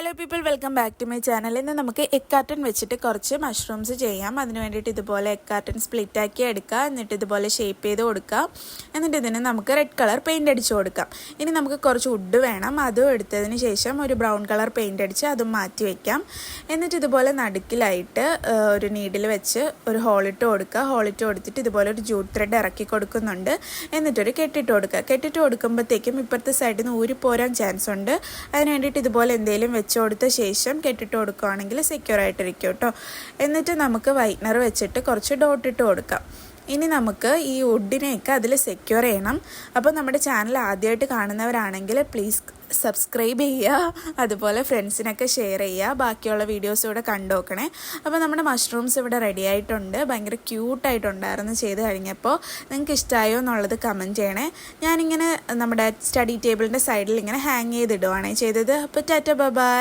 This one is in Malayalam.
Hello people, welcome back to my channel. ഇന്ന് നമുക്ക് എഗ് കാർട്ടൺ വെച്ചിട്ട് കുറച്ച് മഷ്റൂംസ് ചെയ്യാം. അതിന് വേണ്ടിയിട്ട് ഇതുപോലെ എഗ് കാർട്ടൺ സ്പ്ലിറ്റാക്കി എടുക്കുക. എന്നിട്ട് ഇതുപോലെ ഷേപ്പ് ചെയ്ത് കൊടുക്കുക. എന്നിട്ട് ഇതിന് നമുക്ക് റെഡ് കളർ പെയിൻ്റ് അടിച്ച് കൊടുക്കാം. ഇനി നമുക്ക് കുറച്ച് വുഡ് വേണം. അതും എടുത്തതിന് ശേഷം ഒരു ബ്രൗൺ കളർ പെയിൻ്റ് അടിച്ച് അതും മാറ്റി വയ്ക്കാം. എന്നിട്ട് ഇതുപോലെ നടുക്കിലായിട്ട് ഒരു നീഡിൽ വെച്ച് ഒരു ഹോളിട്ട് കൊടുക്കുക. ഹോളിട്ട് കൊടുത്തിട്ട് ഇതുപോലെ ഒരു ജൂട്ട് ത്രെഡ് ഇറക്കി കൊടുക്കുന്നുണ്ട്. എന്നിട്ടൊരു കെട്ടിട്ട് കൊടുക്കുക. കെട്ടിട്ട് കൊടുക്കുമ്പോഴത്തേക്കും ഇപ്പുറത്തെ സൈഡിൽ നിന്ന് ഊരി പോരാൻ ചാൻസ് ഉണ്ട്. അതിന് വേണ്ടിയിട്ട് ഇതുപോലെ എന്തെങ്കിലും വെച്ച് കൊടുത്ത ശേഷം കെട്ടിട്ട് കൊടുക്കുകയാണെങ്കിൽ സെക്യൂർ ആയിട്ടിരിക്കും കേട്ടോ. എന്നിട്ട് നമുക്ക് വൈറ്റ്നർ വെച്ചിട്ട് കുറച്ച് ഡോട്ട് ഇട്ട് കൊടുക്കാം. ഇനി നമുക്ക് ഈ വുഡിനെയൊക്കെ അതിൽ സെക്യൂർ ചെയ്യണം. അപ്പോൾ നമ്മുടെ ചാനൽ ആദ്യമായിട്ട് കാണുന്നവരാണെങ്കിൽ പ്ലീസ് സബ്സ്ക്രൈബ് ചെയ്യുക, അതുപോലെ ഫ്രണ്ട്സിനൊക്കെ ഷെയർ ചെയ്യുക. ബാക്കിയുള്ള വീഡിയോസ് ഇവിടെ കണ്ടു നോക്കണേ. അപ്പോൾ നമ്മുടെ മഷ്റൂംസ് ഇവിടെ റെഡി ആയിട്ടുണ്ട്. ഭയങ്കര ക്യൂട്ടായിട്ടുണ്ടായിരുന്നു ചെയ്ത് കഴിഞ്ഞപ്പോൾ. നിങ്ങൾക്ക് ഇഷ്ടമായോ എന്നുള്ളത് കമൻറ്റ് ചെയ്യണേ. ഞാനിങ്ങനെ നമ്മുടെ സ്റ്റഡി ടേബിളിൻ്റെ സൈഡിൽ ഇങ്ങനെ ഹാങ് ചെയ്തിടുവാണ് ചെയ്തത്. അപ്പോൾ ടാറ്റ ബൈ.